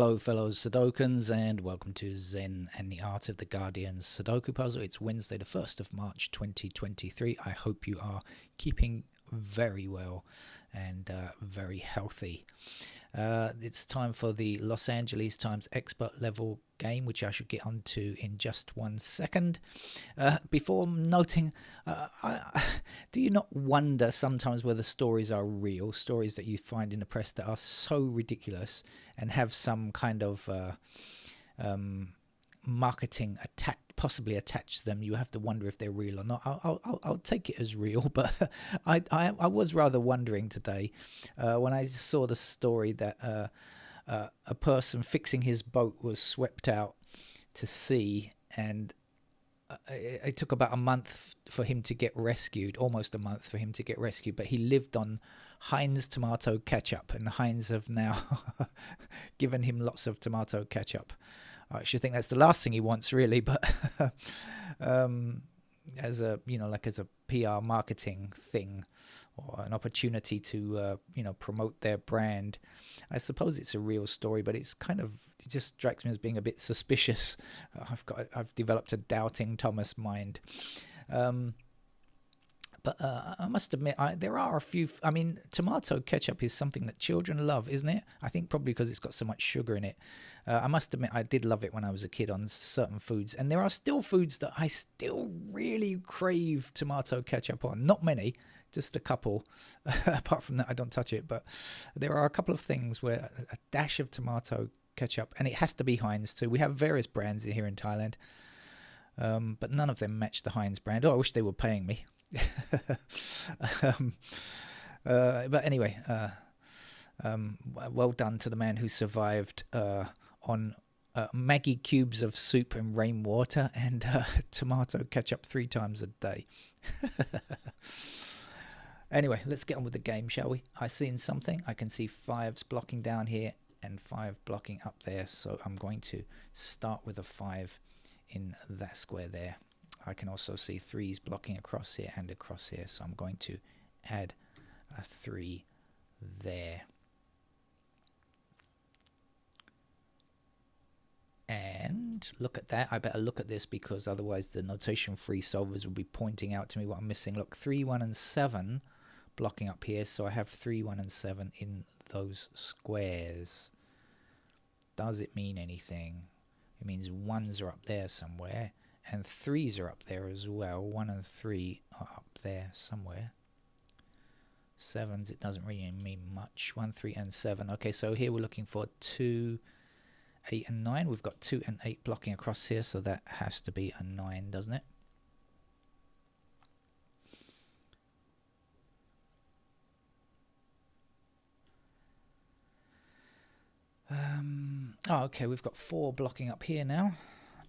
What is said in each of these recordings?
Hello fellow Sudokans, and welcome to Zen and the Art of the Guardian's Sudoku puzzle. It's Wednesday the 1st of March 2023. I hope you are keeping very well and very healthy. It's time for the Los Angeles Times expert level game, which I should get onto in just 1 second. Before noting, do you not wonder sometimes whether stories are real, stories that you find in the press that are so ridiculous and have some kind of marketing possibly attached to them? You have to wonder if they're real or not. I'll take it as real, but I was rather wondering today when I saw the story that a person fixing his boat was swept out to sea, and it took about a month for him to get rescued, almost a month for him to get rescued, but he lived on Heinz tomato ketchup, and Heinz have now given him lots of tomato ketchup. I should think that's the last thing he wants, really, but as a as a PR marketing thing or an opportunity to promote their brand, I suppose it's a real story, but it just strikes me as being a bit suspicious. I've developed a doubting Thomas mind. But I must admit, there are a few. I mean, tomato ketchup is something that children love, isn't it? I think probably because it's got so much sugar in it. I must admit, I did love it when I was a kid on certain foods. And there are still foods that I still really crave tomato ketchup on. Not many, just a couple. Apart from that, I don't touch it. But there are a couple of things where a dash of tomato ketchup, and it has to be Heinz too. We have various brands here in Thailand, but none of them match the Heinz brand. Oh, I wish they were paying me. But anyway, well done to the man who survived on Maggi cubes of soup and rainwater and tomato ketchup 3 times a day. Anyway, let's get on with the game, shall we? I seen something. I can see 5s blocking down here and 5 blocking up there, so I'm going to start with a 5 in that square there. I can also see 3s blocking across here and across here, so I'm going to add a 3 there. And look at that. I better look at this because otherwise the notation-free solvers will be pointing out to me what I'm missing. Look, 3, 1, and 7 blocking up here, so I have 3, 1, and 7 in those squares. Does it mean anything? It means 1s are up there somewhere. And 3s are up there as well. 1 and 3 are up there somewhere. 7s, it doesn't really mean much. 1, 3, and 7. Okay, so here we're looking for 2, 8, and 9. We've got 2 and 8 blocking across here, so that has to be a 9, doesn't it? Okay, we've got 4 blocking up here now.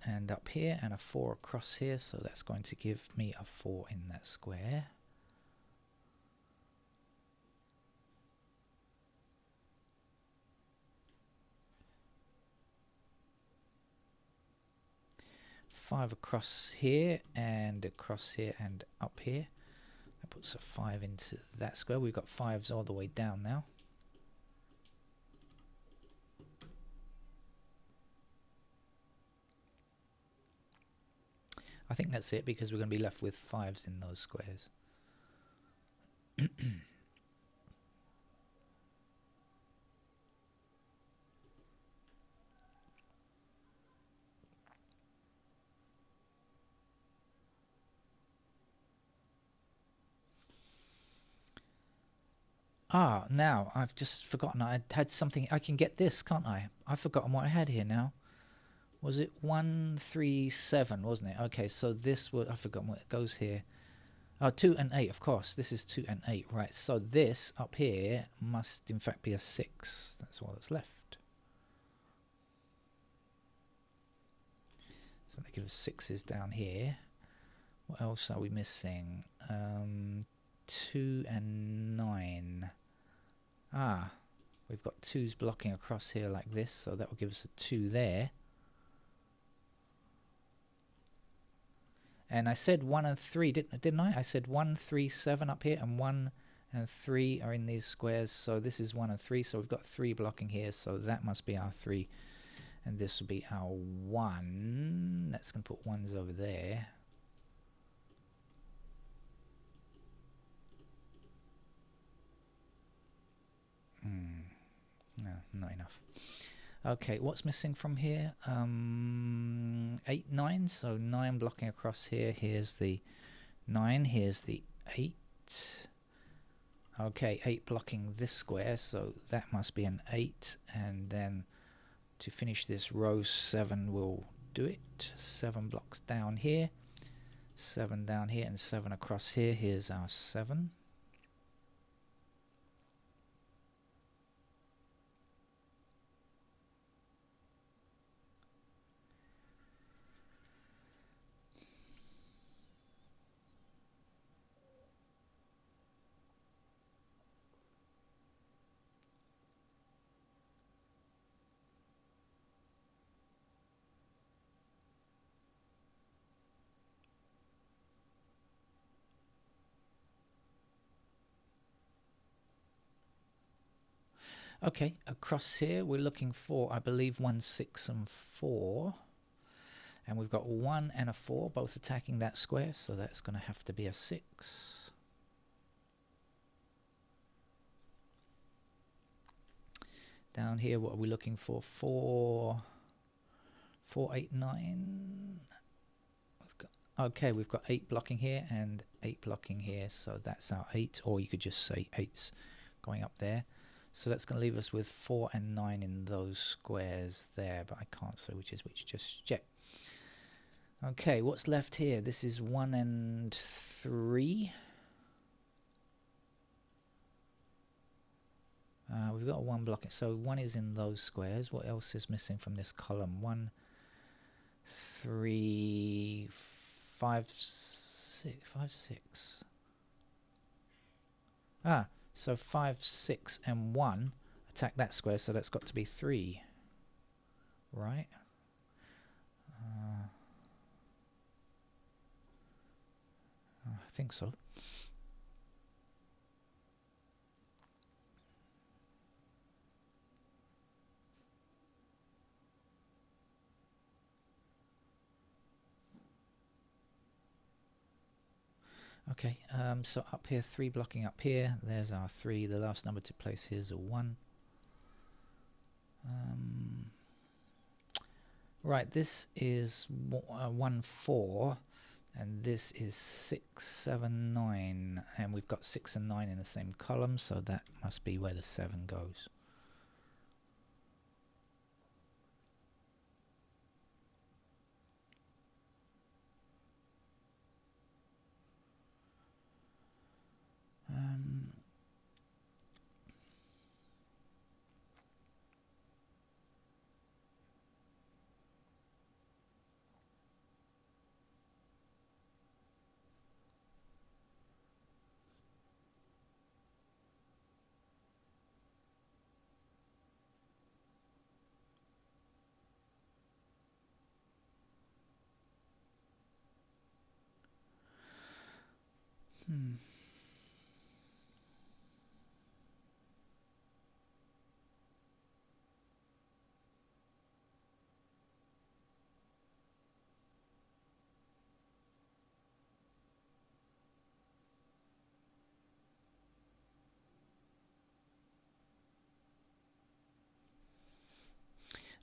And up here, and a 4 across here, so that's going to give me a 4 in that square. Five across here, and across here, and up here. That puts a 5 into that square. We've got 5s all the way down now. I think that's it, because we're going to be left with 5s in those squares. Now I've just forgotten. I had something. I can get this, can't I? I've forgotten what I had here now. Was it 1, 3, 7, wasn't it? Okay, so this was, I've forgotten what it goes here. 2 and 8, of course. This is 2 and 8, right. So this up here must in fact be a 6. That's all that's left. So they give us 6s down here. What else are we missing? 2 and 9. We've got 2s blocking across here like this, so that will give us a 2 there. And I said 1 and 3, didn't I? I said 1, 3, 7 up here, and 1 and 3 are in these squares. So this is 1 and 3, so we've got 3 blocking here, so that must be our 3 And this will be our 1. That's going to put 1s over there. No, not enough. Okay, what's missing from here? 8, 9. So 9 blocking across here. Here's the 9. Here's the 8. Okay, 8 blocking this square. So that must be an 8. And then to finish this row, 7 will do it. 7 blocks down here. 7 down here and 7 across here. Here's our 7. Okay, across here we're looking for, I believe, 1, 6 and 4. And we've got 1 and a 4 both attacking that square, so that's going to have to be a 6. Down here, what are we looking for? 4, 4, 8, 9. Okay, we've got 8 blocking here and 8 blocking here, so that's our 8, or you could just say 8's going up there. So that's going to leave us with 4 and 9 in those squares there, but I can't say which is which just yet. Okay, what's left here? This is 1 and 3. We've got a 1 blocking, so 1 is in those squares. What else is missing from this column? 1, 3, 5, 6, 5, 6. So 5, 6 and 1 attack that square, so that's got to be 3, right? I think so. Okay, so up here, 3 blocking up here. There's our 3. The last number to place here is a 1. Right, this is 1, 4, and this is 6, 7, 9, and we've got 6 and 9 in the same column, so that must be where the 7 goes.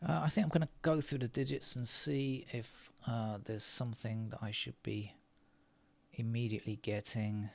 I think I'm going to go through the digits and see if there's something that I should be immediately getting.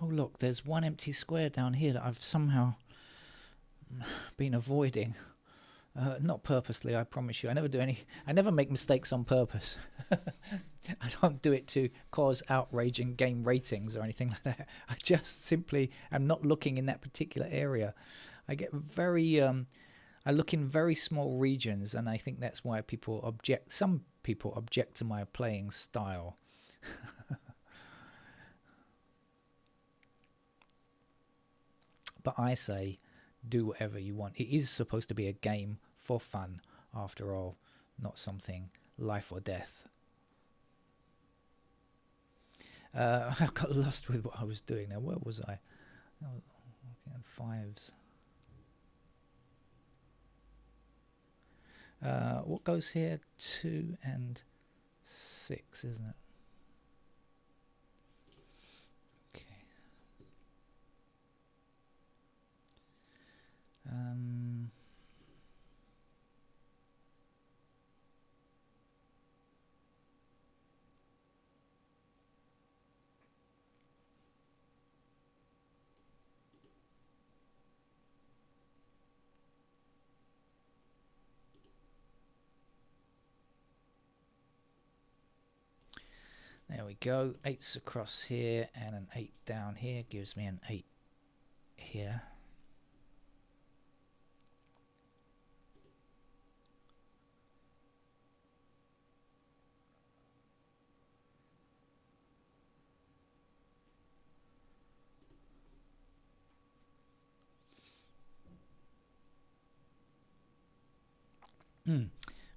Oh look, there's one empty square down here that I've somehow been avoiding. Not purposely, I promise you. I never make mistakes on purpose. I don't do it to cause outrage in game ratings or anything like that. I just simply am not looking in that particular area. I get very, I look in very small regions, and I think that's why some people object to my playing style. But I say, do whatever you want. It is supposed to be a game for fun, after all, not something life or death. I got lost with what I was doing now. Where was I? I was looking at fives. What goes here? 2 and 6, isn't it? Okay. There we go. 8's across here and an 8 down here gives me an 8 here.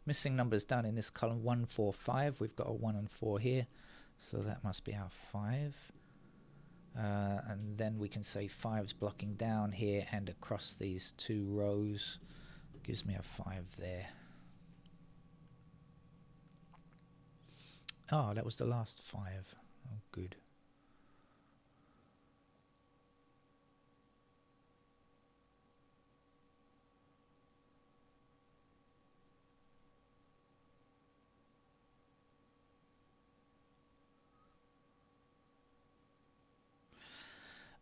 Missing numbers down in this column. 1, 4, 5. We've got a 1 and 4 here, so that must be our 5. And then we can say 5's blocking down here and across these 2 rows. Gives me a 5 there. Oh, that was the last 5. Oh, good.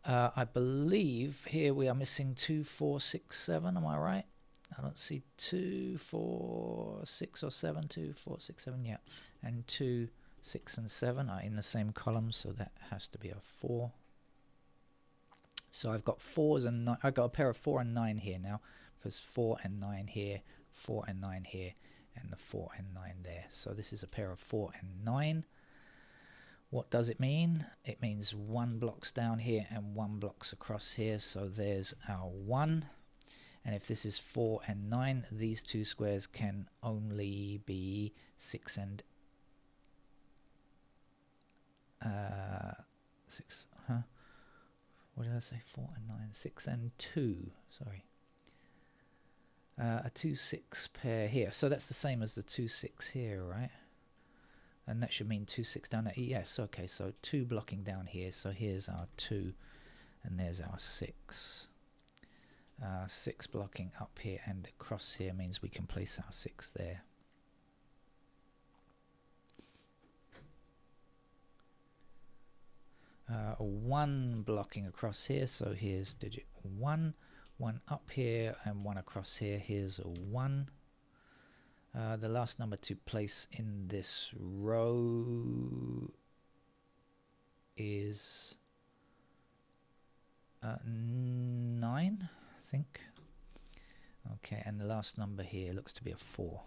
I believe here we are missing 2, 4, 6, 7. Am I right? I don't see 2, 4, 6 or 7. 2, 4, 6, 7. Yeah, and 2, 6, and 7 are in the same column, so that has to be a 4. So I've got 4s and 9. I've got a pair of 4 and 9 here now, because 4 and 9 here, 4 and 9 here, and the 4 and 9 there. So this is a pair of 4 and 9. What does it mean? It means 1 blocks down here and 1 blocks across here. So there's our 1. And if this is 4 and 9, these 2 squares can only be 6 and 6. What did I say? 4 and 9. 6 and 2. Sorry. A 2, 6 pair here. So that's the same as the 2, 6 here, right? And that should mean 2, 6 down there. Yes, okay, so 2 blocking down here. So here's our 2, and there's our 6. 6 blocking up here and across here means we can place our 6 there. A 1 blocking across here, so here's digit 1. 1 up here and 1 across here. Here's a 1. The last number to place in this row is 9, I think. Okay, and the last number here looks to be a 4.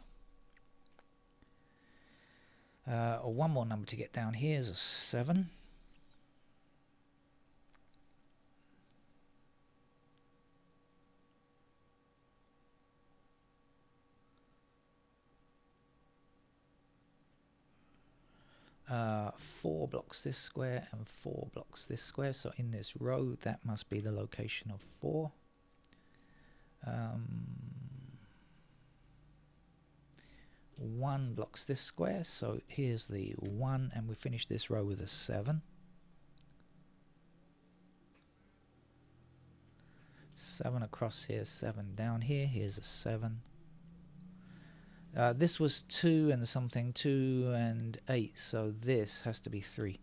One more number to get down here is a 7. Four blocks this square and 4 blocks this square, so in this row that must be the location of 4. 1 blocks this square, so here's the 1, and we finish this row with a 7. 7 across here, 7 down here, here's a 7. This was 2 and something, 2 and 8, so this has to be 3.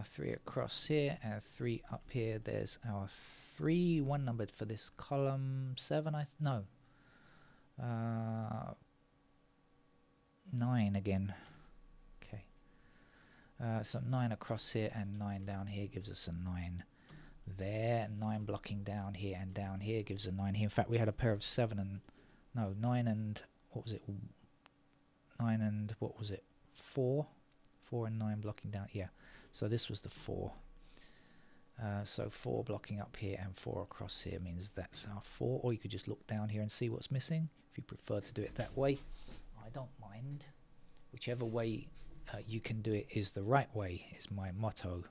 3 across here and 3 up here. There's our 3, one numbered for this column. 7, 9 again. Okay. So 9 across here and 9 down here gives us a 9 there. 9 blocking down here and down here gives a 9 here. In fact, we had a pair of 7 and 9 and what was it? 9 and what was it? 4. 4 and 9 blocking down. Yeah. So this was the 4. So 4 blocking up here and 4 across here means that's our 4. Or you could just look down here and see what's missing if you prefer to do it that way. I don't mind. Whichever way you can do it is the right way, is my motto.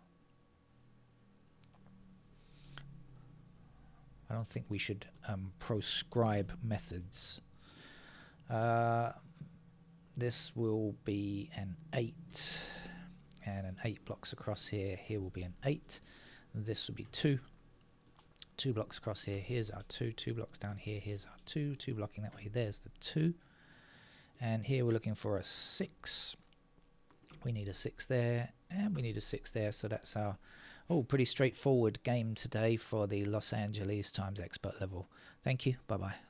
I don't think we should proscribe methods. This will be an 8, and an 8 blocks across here. Here will be an 8. This will be 2. 2 blocks across here. Here's our 2. 2 blocks down here. Here's our 2. 2 blocking that way. There's the 2. And here we're looking for a 6. We need a 6 there, and we need a 6 there. So that's our pretty straightforward game today for the Los Angeles Times Expert level. Thank you. Bye-bye.